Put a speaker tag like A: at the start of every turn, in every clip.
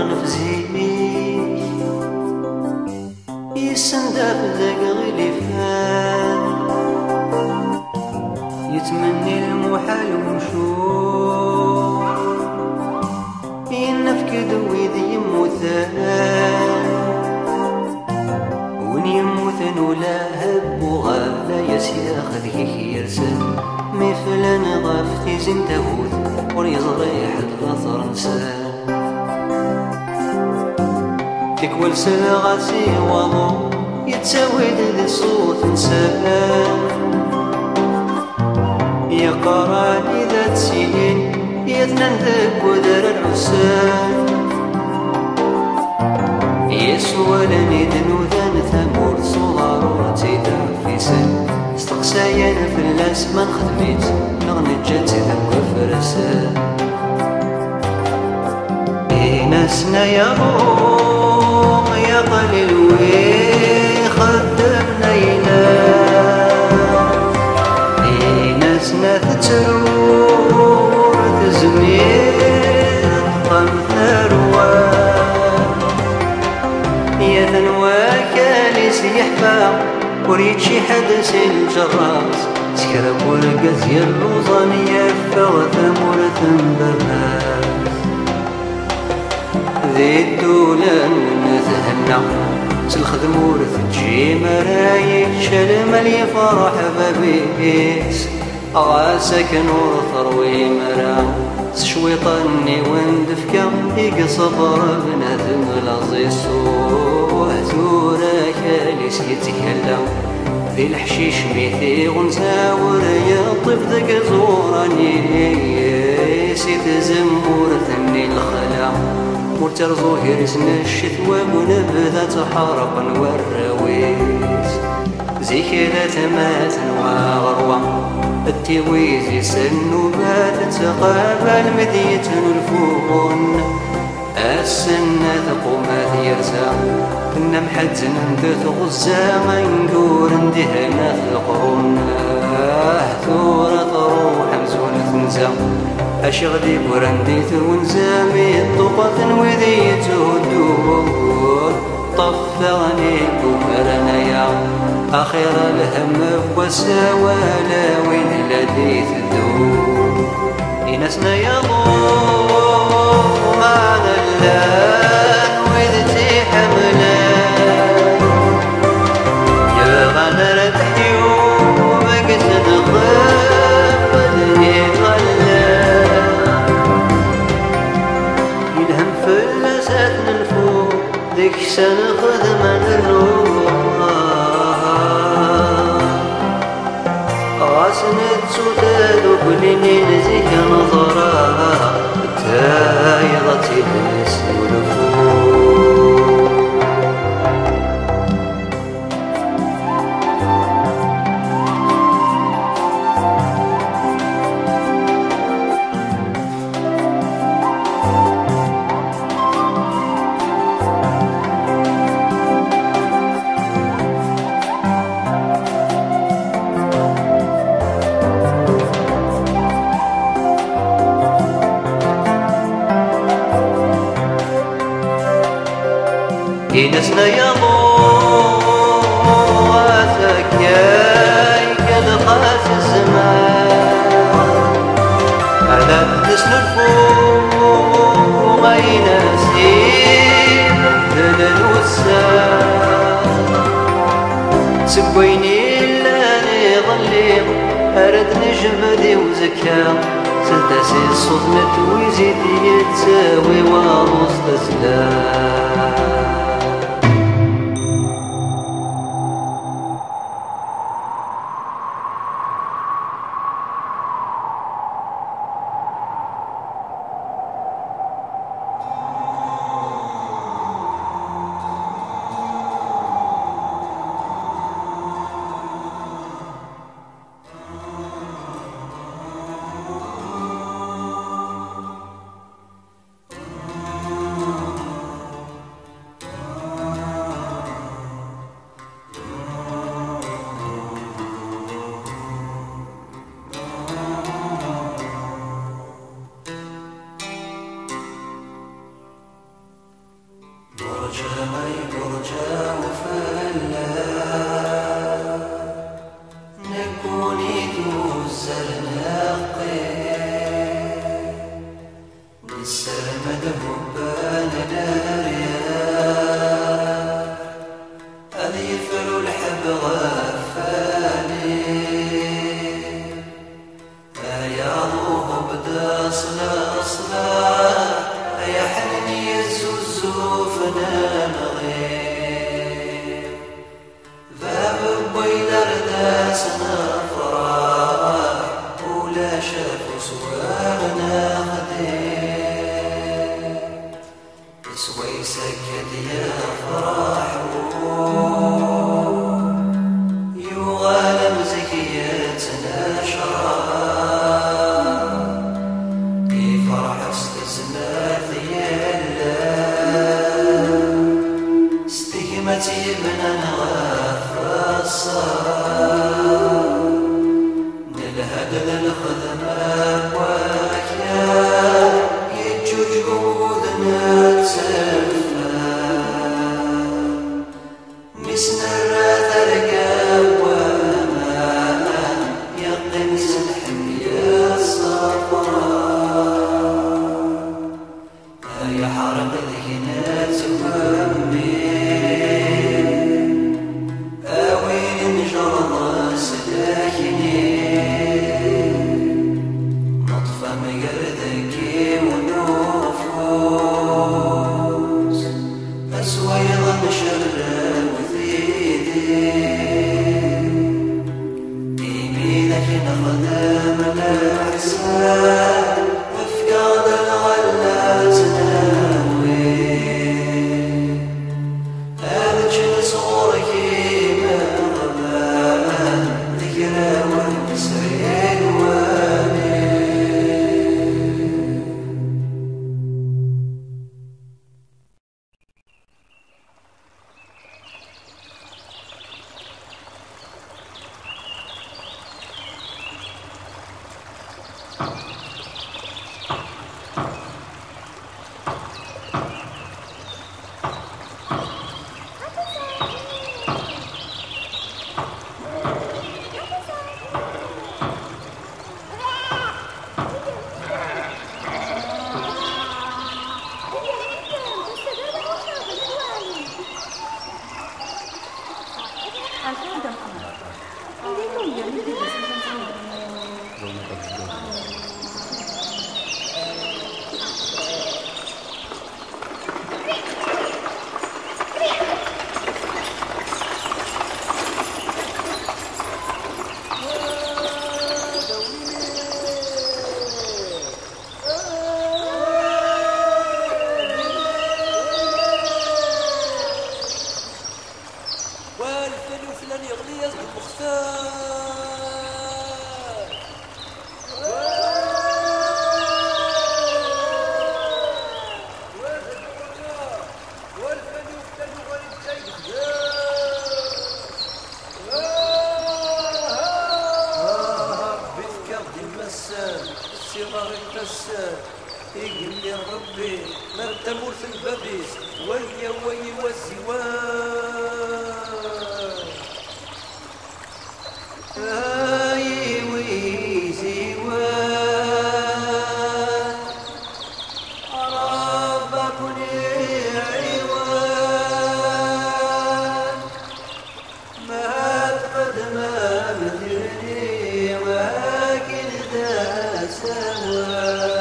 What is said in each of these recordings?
A: نفزيك يسندف ذاك غلفان يتمني المحال ومشوق ينفكد ويد يموتان وين يموتن ولا هب وغالا يسياخذ كيك يرسل مفلان غاف تيزن تهوت وريزريح الغاثر نسان تكوال ساغاسي وضو يتساويد ذي صوت نسان يا قراني ذات سنين يثنن ذاك ودار العسان يسوى لني ذنوذان ثمور صغار وتيدا في سن استقسايا في اللاس ما نخدميت نغني جاتي ذاك فرسان ناسنا يا روم يا قليل وي خدمنا ينام ناسنا تترور تزمير طم ثروان يا ثنواك ليس يحفى وريد شي حدث الجراس سكرب ورقز يلوزان يفا وثمور ثنبباس ذي الدولان ونتهنى سالخدم ورث تجي مرايك شلم لي فرح بابيس أغاسك نور ثروي مرا شويطني وندفكا يقصد ربنا ثملازي الصوح ثوراك ليس يتكلم ذي الحشيش ميثي غنزاور يطف ذاك زوراني سيت زمور ثني الخلا مرترزو هيرسن الشتوى ونبذا تحرق والراويس زي كلا تمات وغروة التويز يسنوبات تقابل مدية الفون السنة تقومات يرسى كنا محزن ندث غزة منقور اندهنا في القرون ثورة تروح مزونة تنزا أشغدي برندي ثونزامي الطقة وذي تهدور طفغني بمرنايا أخير الهم وسوالا وين الذي تدور إنسنا يضور معنا اللان وذتي حملان يا غنر تحيوم قسد خاف ذي غلان يلهم فلسات الفوق ذيك سنخذ من الروح غاسنت سوداد وكلني نزيك نظرها تايضتي السلفون إنسنا يضواتك ياي قد قاس الزمان على تسن الفوق ما يناسيب ذلل والسان سبويني لاني ظليم أرد نجمدي وزكا سلتاسي الصدمة ويزيد يتساوي وغوص تسلام الرجاء فلا نكوني توزر نقي نسرمد هبان ناريا هذ يفرو الحب غفاني ياضوه بدا صلا صلا يا حنني الزوزو فنانغي ذاب بويلر داس نفرح ولا شافو سوانا خدي سوي سكت يا فرح يغالم زكيتنا شراب يفرح استزمات يلا استقمت يبنى نغاف الصار نلهد للخدمة واكيا يجوج قودنا تسفى مسنا الراث رقاب وما يقن سنحن يا صفراء يا حرق ذهنات وامي اوين نجرد سداكني نطفى مقردكي ونفوس اسويضا شر وثيدي بيمينك نخدم الاحسان افقاد الغلات ناوي ارجل صورك مغبان ذكرى ونسعين واني يقلي ربي مرتمور في البابيس ويا والزوان ايوي زوان ربك عوان ما تقدم مثلني ولكن ذا سوان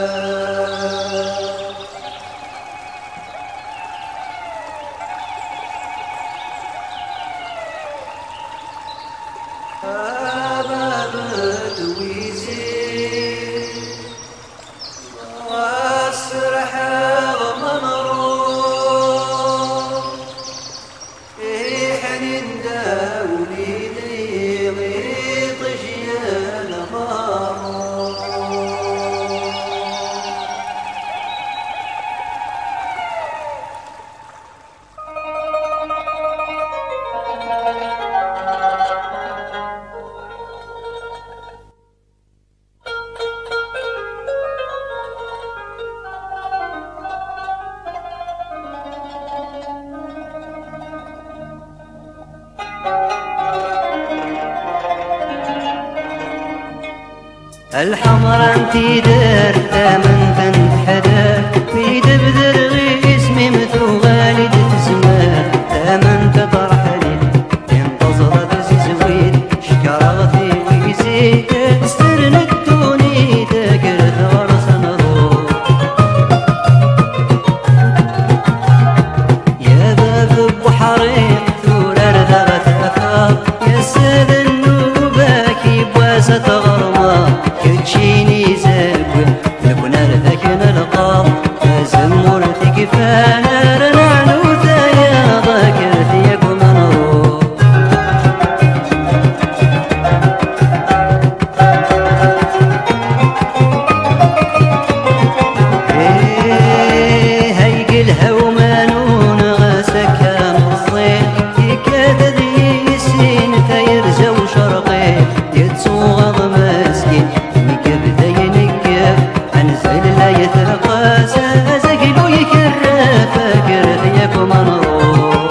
A: الحمرا انتي درتها من تنتحدى في دبدر غي اسمي مثل غالي تسمى تمن تطرح لي ينتظر تزيد شكرغتي ويزيد استرندوني تاكر ثغر صنروح يا باب بحرين ثور ارثغت افاق يا سيد النوبة كي بواسة غرمة كتشيني زاكوي لكن ارثكن القاض لازم ورثك فانا رنعنو ثايا ذاكر ثيك ومنروح هيقلها ومانون غاسكها مصيح يكاد ذي السين تيرزا وشرقي يتسوغض مسكين يكبدا ينكف انزل لا يتقاسى زقلو يكرر فاكر ثياك ومنروح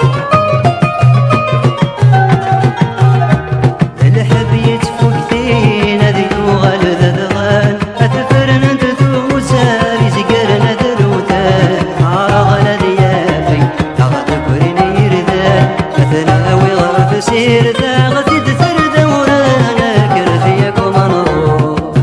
A: الحب يتفوكتين هذي يوغل ذذغان اتفرن انت توسار يزقرن دروتان عرغل ذيافي تغتكرين يردان مثناوي غرف سير ثاغتي دثر دورانا كرثيك ومنروح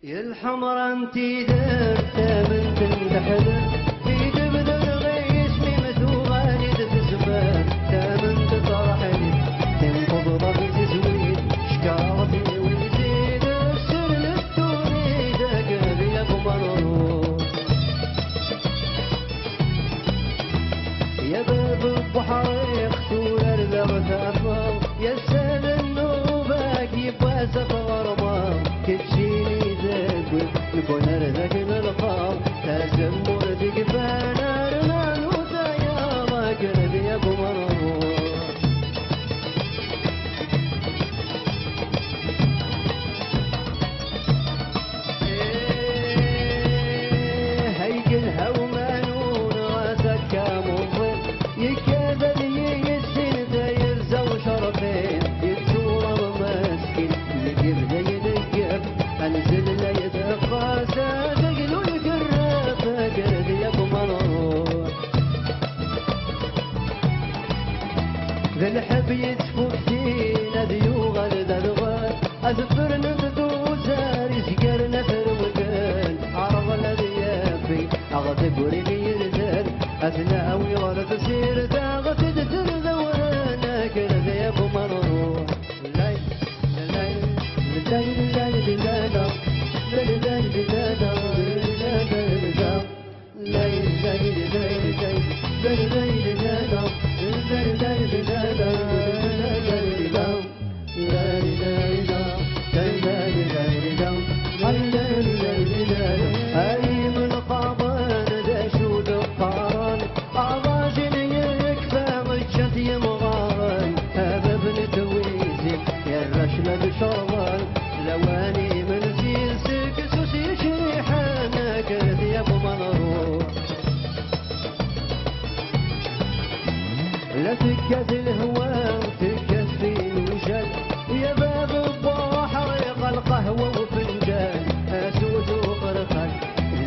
A: يا الحمرا انتي درتها من تنتحدى في دبدر غي اسمي مثوغاني تزمان تامن تطرح لي تنقض ضغط زويد شكاوتي ويزيد السر للتوني داك ذيك مرروح
B: ملحب يتفوتين ذيو غلد الغال أذفر نبدو زاري سكر نفر وكان عرض الذي يبي أغضب وريقي يرزال أثناء ويغرد سير داغت تدر ذوانا كرد يابو مرور لاي لاي لاي لاي لاي لاي لواني من جنسك سوسي شريحانا كرد يا ابو منور لا تكاد الهوى وتكفي الوجل يا باب البحر يقى القهوة وفنجان اسود وقرقل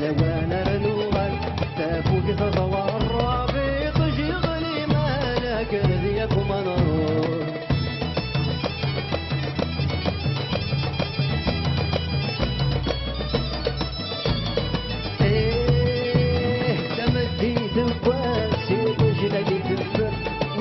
B: لوانا رنوغل تفوق تضوى الرابط شغلي مالا كرد يا ابو منور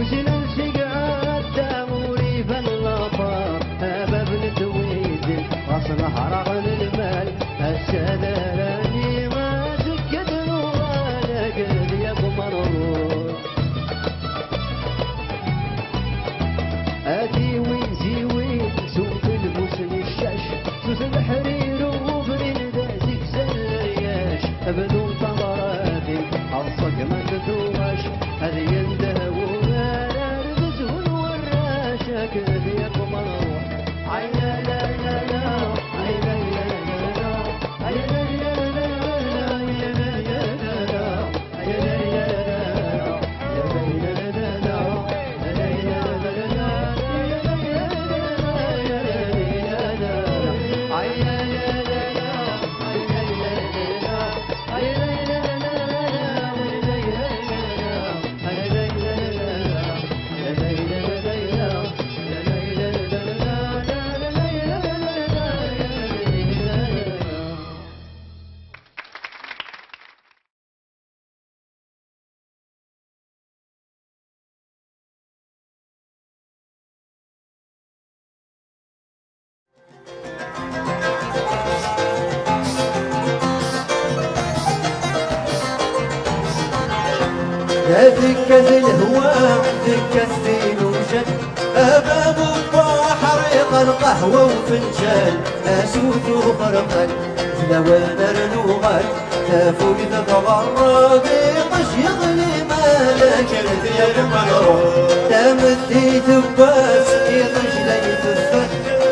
B: وزلل سقعات تاموري باللطار هباب نتويزل أصلح رغم المال السلالاني ما سكت نوغانا قلب يا ابو مرور اتي وين زي وين سوق البوسن الشاش سوس الحرير وفرين دازك سلرياش بدون طمراتي ألصق ما تتوغاش هذه يندهو كيف يقوم الروح عينا لا لا لا عينا لا لا لا عينا لا لا لا عينا لا لا لا عينا لا لا لا
A: ذكة الهواء ذكة الثين وجد أباب البحر القهوة وفنجان أسود وبرقل لوانا رنوغات تفوق تتغرب قش يغلي مالك الثياب مغروب تمدي تباس يطش لي تفت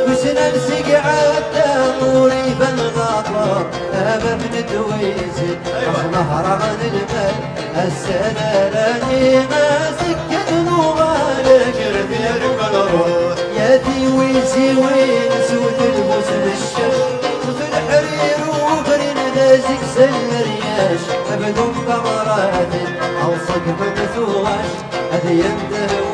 A: وسنان سقعات تاموري بالغطار أباب ندويزن أصلح رغن المال السلالاني ما سكت نوغالك الثياب مغروب يدي ويزي وين سود البوسن الشش في الحرير وفرين نازك سلرياش بدون ثمرات أو صقب مثواش هذا ينده